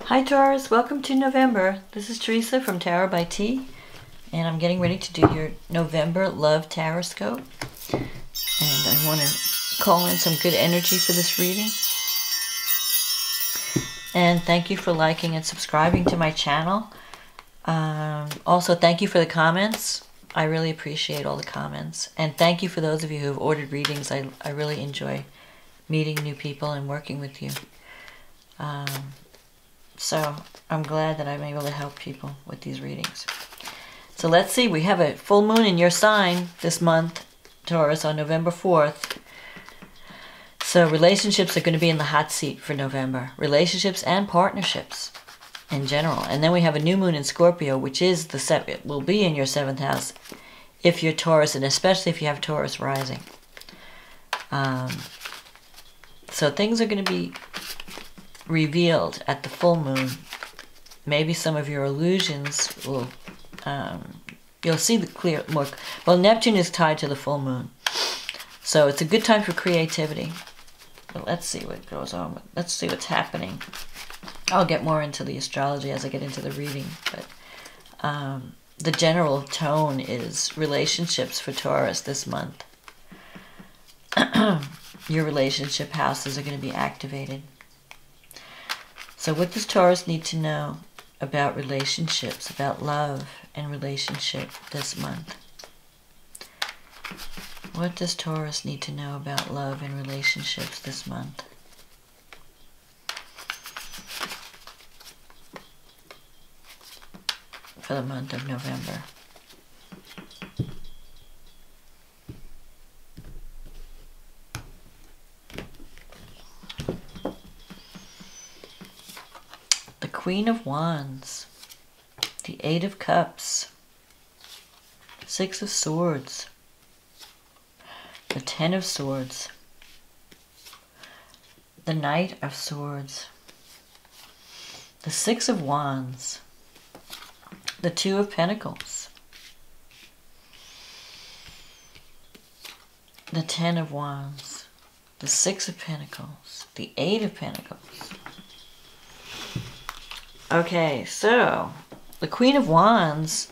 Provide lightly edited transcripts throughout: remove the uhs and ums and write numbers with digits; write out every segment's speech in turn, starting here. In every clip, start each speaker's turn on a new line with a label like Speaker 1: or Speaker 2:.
Speaker 1: Hi Taurus, welcome to November. This is Teresa from Tarot by T, and I'm getting ready to do your November Love TarotScope. And I want to call in some good energy for this reading. And thank you for liking and subscribing to my channel. Also, thank you for the comments. I really appreciate all the comments. And thank you for those of you who have ordered readings. I really enjoy meeting new people and working with you. So I'm glad that I'm able to help people with these readings. So let's see, we have a full moon in your sign this month, Taurus, on November 4th. So relationships are going to be in the hot seat for November. Relationships and partnerships in general. And then we have a new moon in Scorpio, which is it will be in your 7th house if you're Taurus, and especially if you have Taurus rising. So things are going to be revealed at the full moon. Maybe some of your illusions will, you'll see the well, Neptune is tied to the full moon. So it's a good time for creativity. But let's see what goes on. Let's see what's happening. I'll get more into the astrology as I get into the reading. But the general tone is relationships for Taurus this month. Your relationship houses are going to be activated. So what does Taurus need to know about relationships, about love and relationship this month? What does Taurus need to know about love and relationships this month? For the month of November. Queen of Wands, the 8 of Cups, 6 of Swords, the 10 of Swords, the Knight of Swords, the 6 of Wands, the 2 of Pentacles, the 10 of Wands, the 6 of Pentacles, the 8 of Pentacles. Okay, so the Queen of Wands,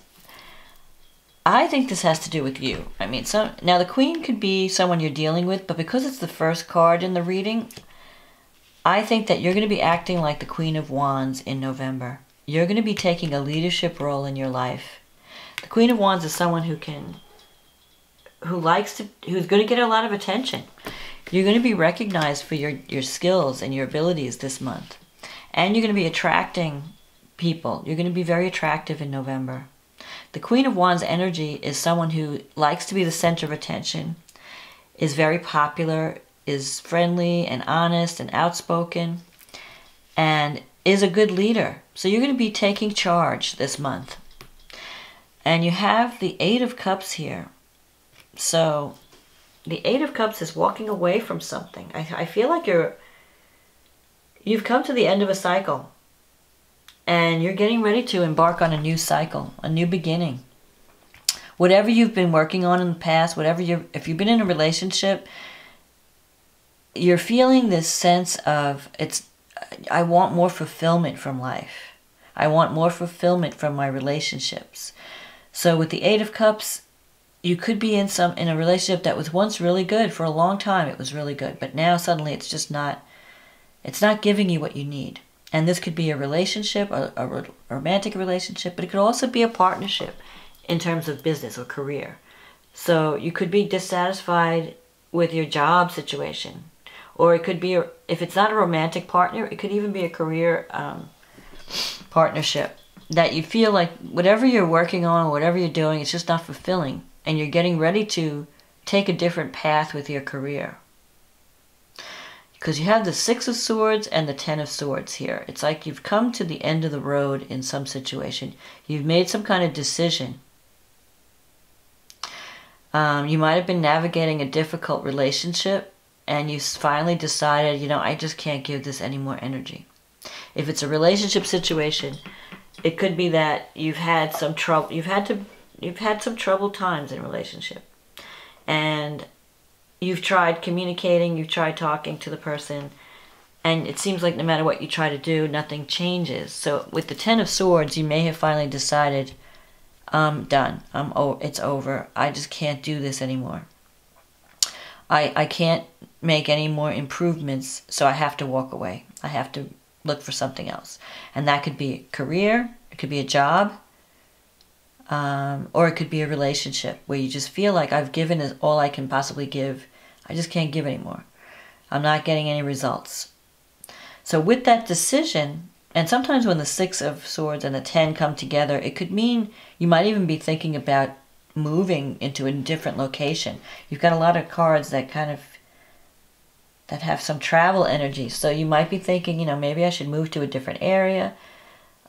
Speaker 1: I think this has to do with you. I mean, now the Queen could be someone you're dealing with, but because it's the first card in the reading, I think that you're going to be acting like the Queen of Wands in November. You're going to be taking a leadership role in your life. The Queen of Wands is someone who's going to get a lot of attention. You're going to be recognized for your skills and your abilities this month. And you're going to be attracting people. You're going to be very attractive in November. The Queen of Wands energy is someone who likes to be the center of attention, is very popular, is friendly and honest and outspoken, and is a good leader. So you're going to be taking charge this month. And you have the 8 of Cups here. So the 8 of Cups is walking away from something. I feel like you've come to the end of a cycle, and you're getting ready to embark on a new cycle, a new beginning. Whatever you've been working on in the past, if you've been in a relationship, you're feeling this sense of, I want more fulfillment from life. I want more fulfillment from my relationships. So with the 8 of Cups, you could be in a relationship that was once really good. For a long time it was really good, but now suddenly it's just not. It's not giving you what you need. And this could be a relationship, a romantic relationship, but it could also be a partnership in terms of business or career. So you could be dissatisfied with your job situation. Or it could be, if it's not a romantic partner, it could even be a career partnership. That you feel like whatever you're working on, whatever you're doing, it's just not fulfilling. And you're getting ready to take a different path with your career. Because you have the 6 of Swords and the 10 of Swords here. It's like you've come to the end of the road in some situation. You've made some kind of decision. You might have been navigating a difficult relationship, and you finally decided, I just can't give this any more energy. If it's a relationship situation, it could be that you've had some trouble. You've had some troubled times in a relationship, and you've tried communicating, you've tried talking to the person, And it seems like no matter what you try to do, nothing changes. So with the Ten of Swords, you may have finally decided, I'm done. It's over. I just can't do this anymore. I can't make any more improvements, so I have to walk away. I have to look for something else. And that could be a career, it could be a job, or it could be a relationship where you just feel like I've given all I can possibly give. I just can't give anymore. I'm not getting any results. So with that decision, and sometimes when the Six of Swords and the 10 come together, it could mean you might even be thinking about moving into a different location. You've got a lot of cards that that have some travel energy. So you might be thinking, you know, maybe I should move to a different area.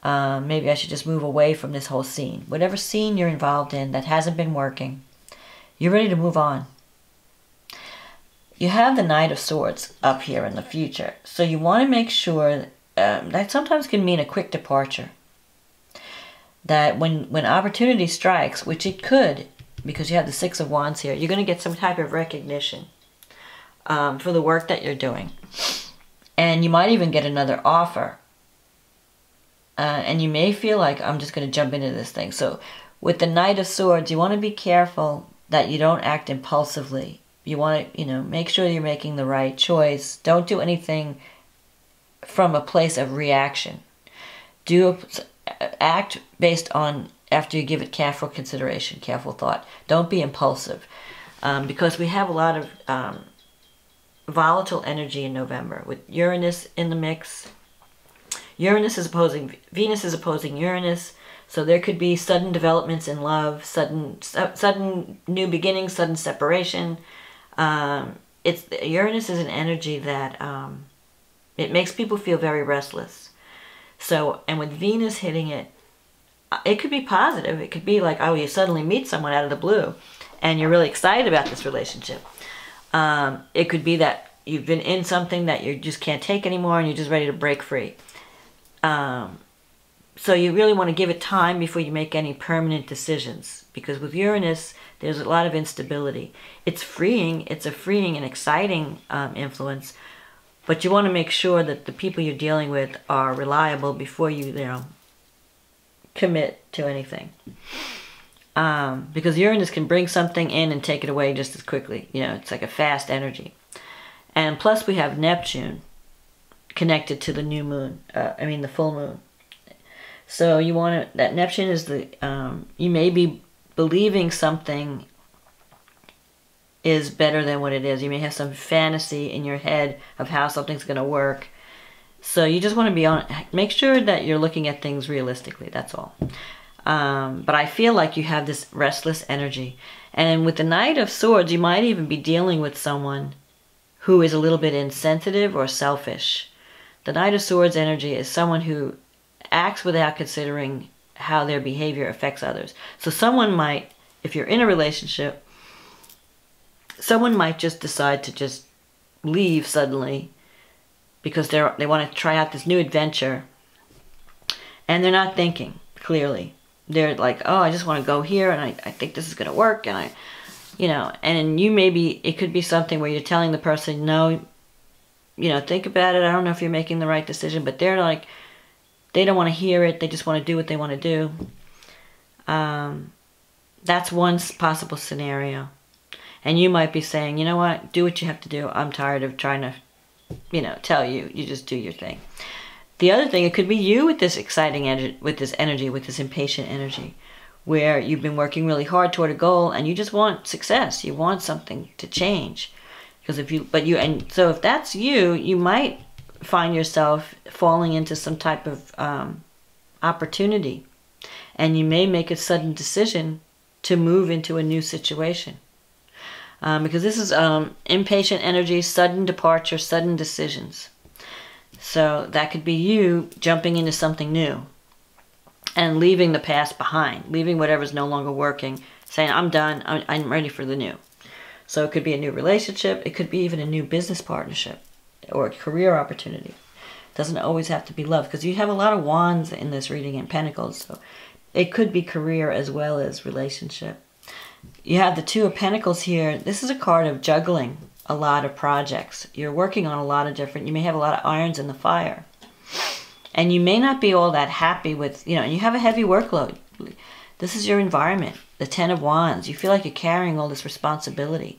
Speaker 1: Maybe I should just move away from this whole scene. Whatever scene you're involved in that hasn't been working, you're ready to move on. You have the Knight of Swords up here in the future. So you want to make sure that sometimes can mean a quick departure. That when opportunity strikes, which it could, because you have the Six of Wands here, you're going to get some type of recognition for the work that you're doing. And you might even get another offer. And you may feel like, I'm just going to jump into this thing. So with the Knight of Swords, you want to be careful that you don't act impulsively. You want to, you know, make sure you're making the right choice. Don't do anything from a place of reaction. Act based on, after you give it careful consideration, careful thought. Don't be impulsive. Because we have a lot of volatile energy in November. With Uranus in the mix. Venus is opposing Uranus. So there could be sudden developments in love, sudden new beginnings, sudden separation. Uranus is an energy that it makes people feel very restless. So, and with Venus hitting it, it could be positive. It could be like, oh, you suddenly meet someone out of the blue and you're really excited about this relationship. It could be that you've been in something that you just can't take anymore and you're just ready to break free. So you really want to give it time before you make any permanent decisions. Because with Uranus, there's a lot of instability. It's freeing. It's a freeing and exciting influence. But you want to make sure that the people you're dealing with are reliable before you, commit to anything. Because Uranus can bring something in and take it away just as quickly. You know, it's like a fast energy. And plus we have Neptune connected to the new moon. The full moon. So you want to, that Neptune is the, you may be believing something is better than what it is. You may have some fantasy in your head of how something's going to work. So you just want to be make sure that you're looking at things realistically, that's all. But I feel like you have this restless energy. And with the Knight of Swords, you might even be dealing with someone who is a little bit insensitive or selfish. The Knight of Swords energy is someone who acts without considering how their behavior affects others. So someone might, if you're in a relationship, someone might just decide to just leave suddenly because they want to try out this new adventure and they're not thinking clearly. They're like, oh, I just want to go here and I think this is going to work, and and you maybe, it could be something where you're telling the person, no, think about it, I don't know if you're making the right decision, but they're like, they don't want to hear it, they just want to do what they want to do. That's one possible scenario. And you might be saying, you know what, do what you have to do. I'm tired of trying to, tell you. You just do your thing. The other thing, it could be you with this exciting energy, with this impatient energy, where you've been working really hard toward a goal and you just want success. You want something to change. Because so if that's you, you might find yourself falling into some type of opportunity. And you may make a sudden decision to move into a new situation. Because this is impatient energy, sudden departure, sudden decisions. So that could be you jumping into something new and leaving the past behind, leaving whatever's no longer working, saying, I'm done, I'm ready for the new. So it could be a new relationship, it could be even a new business partnership or a career opportunity. It doesn't always have to be love, because you have a lot of wands in this reading in Pentacles, so it could be career as well as relationship. You have the Two of Pentacles here. This is a card of juggling. a lot of projects. You're working on a lot of different, you may have a lot of irons in the fire. And you may not be all that happy with, you know, you have a heavy workload. This is your environment, the Ten of Wands. You feel like you're carrying all this responsibility.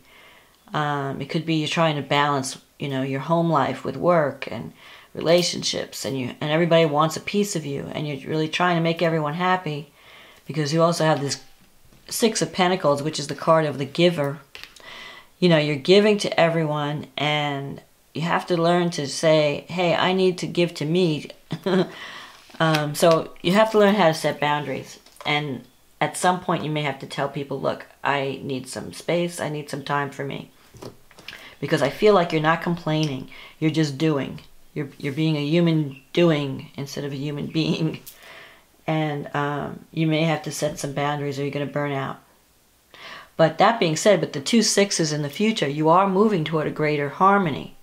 Speaker 1: It could be you're trying to balance, you know, your home life with work and relationships, and everybody wants a piece of you, and you're really trying to make everyone happy, because you also have this Six of Pentacles, which is the card of the giver. You know, you're giving to everyone, and you have to learn to say, hey, I need to give to me. So you have to learn how to set boundaries. And at some point you may have to tell people, look, I need some space, I need some time for me. Because I feel like you're not complaining, you're just doing. You're being a human doing instead of a human being. And you may have to set some boundaries or you're going to burn out. But that being said, with the 2 6s in the future, you are moving toward a greater harmony.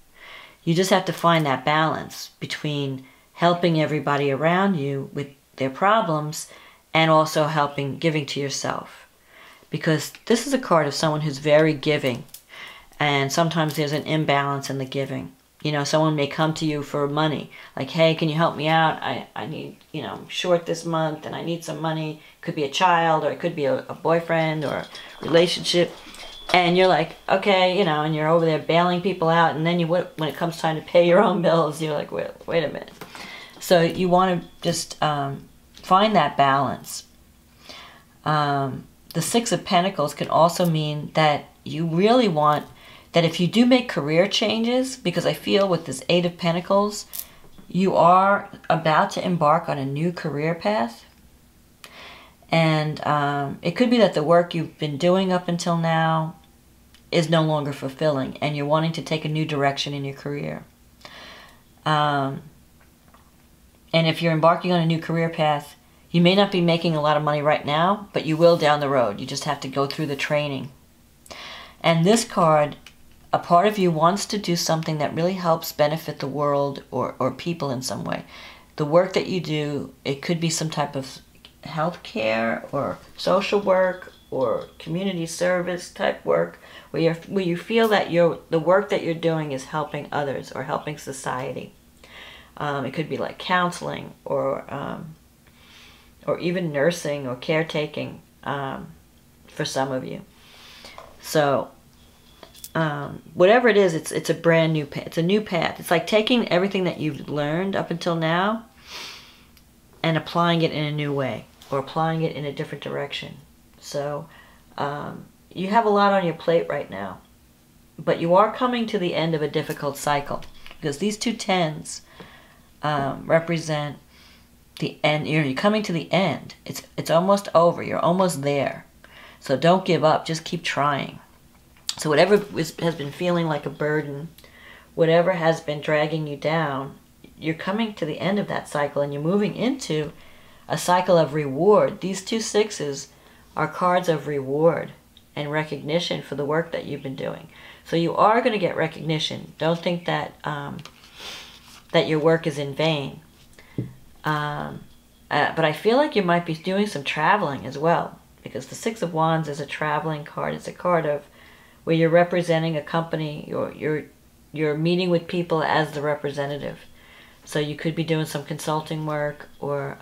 Speaker 1: You just have to find that balance between helping everybody around you with their problems and also giving to yourself. Because this is a card of someone who's very giving. And sometimes there's an imbalance in the giving. You know, someone may come to you for money. Like, hey, can you help me out? I need, you know, I'm short this month and I need some money. It could be a child, or it could be a boyfriend or a relationship. And you're like, okay, you know, and you're over there bailing people out. And then when it comes time to pay your own bills, you're like, wait a minute. So you want to just find that balance. The 6 of Pentacles can also mean that you really want that if you do make career changes, because I feel with this 8 of Pentacles, you are about to embark on a new career path. And it could be that the work you've been doing up until now is no longer fulfilling, and you're wanting to take a new direction in your career. And if you're embarking on a new career path, you may not be making a lot of money right now, but you will down the road. You just have to go through the training. And this card, a part of you wants to do something that really helps benefit the world or people in some way. The work that you do, it could be some type of healthcare or social work or community service type work, where you feel that the work that you're doing is helping others or helping society. It could be like counseling or even nursing or caretaking for some of you. So whatever it is, it's a brand new path. It's a new path. It's like taking everything that you've learned up until now and applying it in a new way, or applying it in a different direction. So you have a lot on your plate right now, but you are coming to the end of a difficult cycle, because these 2 10s represent the end. You're coming to the end. It's almost over. You're almost there. So don't give up. Just keep trying. So whatever has been feeling like a burden, whatever has been dragging you down, you're coming to the end of that cycle, and you're moving into a cycle of reward. These 2 6s are cards of reward and recognition for the work that you've been doing. So you are going to get recognition. Don't think that that your work is in vain. But I feel like you might be doing some traveling as well, because the 6 of Wands is a traveling card. It's a card of where you're representing a company, or you're meeting with people as the representative. So you could be doing some consulting work, or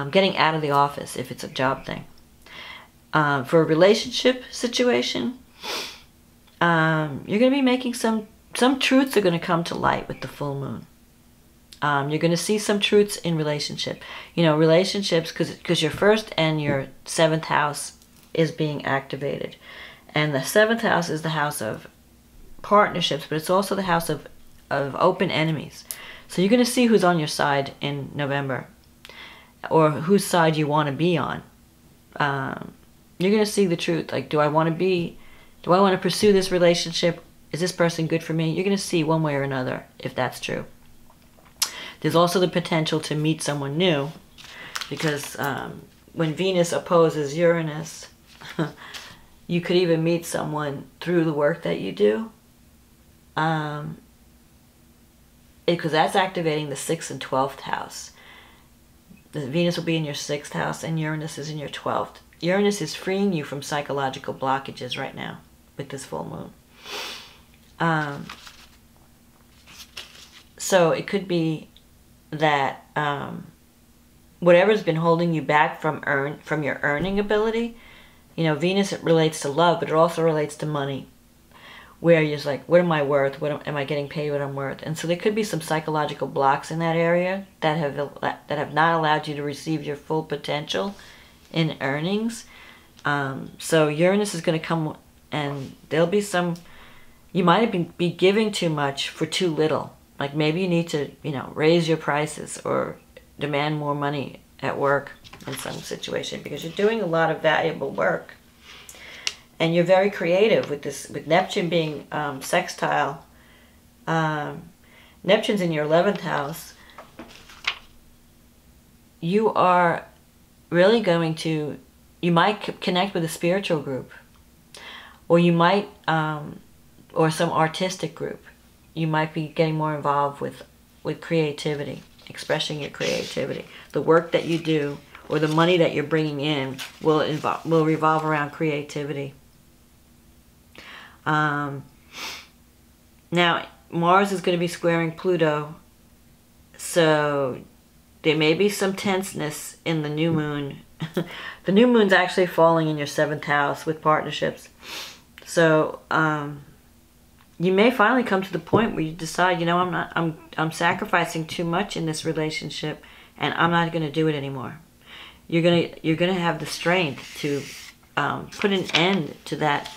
Speaker 1: getting out of the office if it's a job thing. For a relationship situation, you're going to be making some truths are going to come to light with the full moon. You're going to see some truths in relationship. You know, relationships, because your 1st and your 7th house is being activated. And the 7th house is the house of partnerships, but it's also the house of open enemies. So you're going to see who's on your side in November, or whose side you want to be on. You're going to see the truth. Like, do I want to pursue this relationship? Is this person good for me? You're going to see one way or another if that's true. There's also the potential to meet someone new, because when Venus opposes Uranus, you could even meet someone through the work that you do. Because that's activating the 6th and 12th house. The Venus will be in your 6th house, and Uranus is in your 12th. Uranus is freeing you from psychological blockages right now with this full moon. So it could be that whatever's been holding you back from your earning ability, you know, Venus, it relates to love, but it also relates to money, where you're just like, what am I worth? Am I getting paid what I'm worth? And so there could be some psychological blocks in that area that have not allowed you to receive your full potential in earnings. So Uranus is going to come, and there'll be some, you might be giving too much for too little. Like maybe you need to, you know, raise your prices or demand more money at work in some situation, because you're doing a lot of valuable work. And you're very creative with this, with Neptune being sextile. Neptune's in your 11th house. You are really going to, you might connect with a spiritual group, or you might, or some artistic group. You might be getting more involved with creativity, expressing your creativity. The work that you do or the money that you're bringing in will revolve around creativity. Now, Mars is going to be squaring Pluto, so there may be some tenseness in the new moon. The new moon's actually falling in your 7th house with partnerships. So, you may finally come to the point where you decide, you know, I'm sacrificing too much in this relationship, and I'm not going to do it anymore. You're gonna have the strength to put an end to that.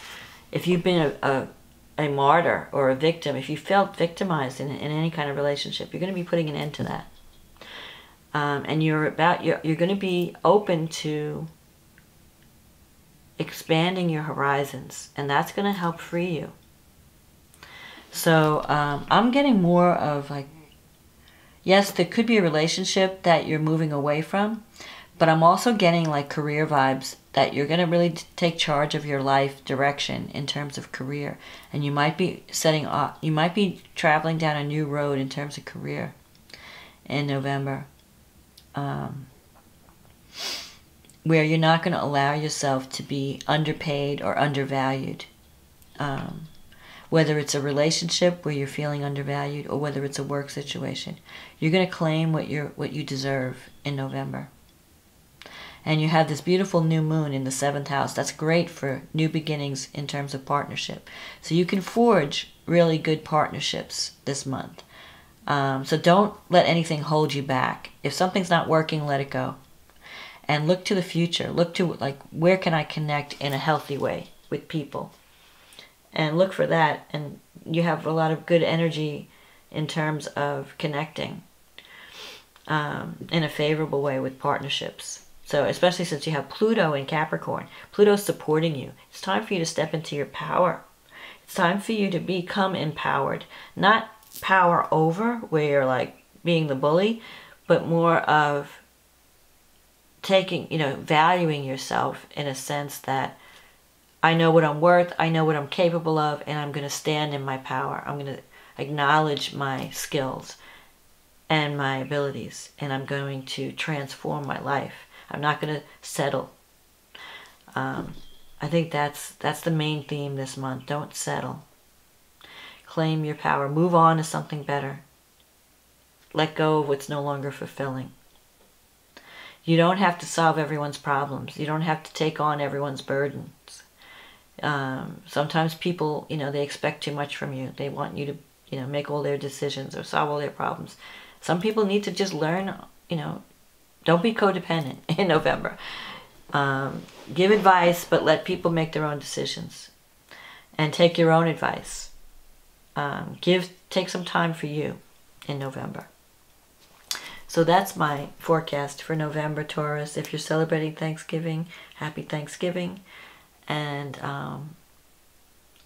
Speaker 1: If you've been a martyr or a victim, if you felt victimized in any kind of relationship, you're going to be putting an end to that. And you're going to be open to expanding your horizons, and that's going to help free you. So I'm getting more of like, yes, there could be a relationship that you're moving away from, but I'm also getting like career vibes, that you're going to really take charge of your life direction in terms of career. And you might be you might be traveling down a new road in terms of career in November, where you're not going to allow yourself to be underpaid or undervalued. Whether it's a relationship where you're feeling undervalued, or whether it's a work situation, you're going to claim what you deserve in November. And you have this beautiful new moon in the 7th house. That's great for new beginnings in terms of partnership. So you can forge really good partnerships this month. So don't let anything hold you back. If something's not working, let it go. And look to the future. Look to, like, where can I connect in a healthy way with people? And look for that. And you have a lot of good energy in terms of connecting in a favorable way with partnerships. So especially since you have Pluto in Capricorn, Pluto's supporting you. It's time for you to step into your power. It's time for you to become empowered. Not power over, where you're like being the bully, but more of taking, you know, valuing yourself in a sense that I know what I'm worth, I know what I'm capable of, and I'm going to stand in my power. I'm going to acknowledge my skills and my abilities, and I'm going to transform my life. I'm not going to settle. I think that's the main theme this month. Don't settle. Claim your power. Move on to something better. Let go of what's no longer fulfilling. You don't have to solve everyone's problems. You don't have to take on everyone's burdens. Sometimes people, you know, they expect too much from you. They want you to, you know, make all their decisions or solve all their problems. Some people need to just learn, you know, don't be codependent in November. Give advice, but let people make their own decisions. And take your own advice. Take some time for you in November. So that's my forecast for November, Taurus. If you're celebrating Thanksgiving, happy Thanksgiving. And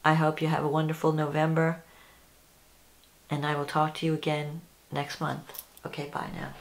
Speaker 1: I hope you have a wonderful November. And I will talk to you again next month. Okay, bye now.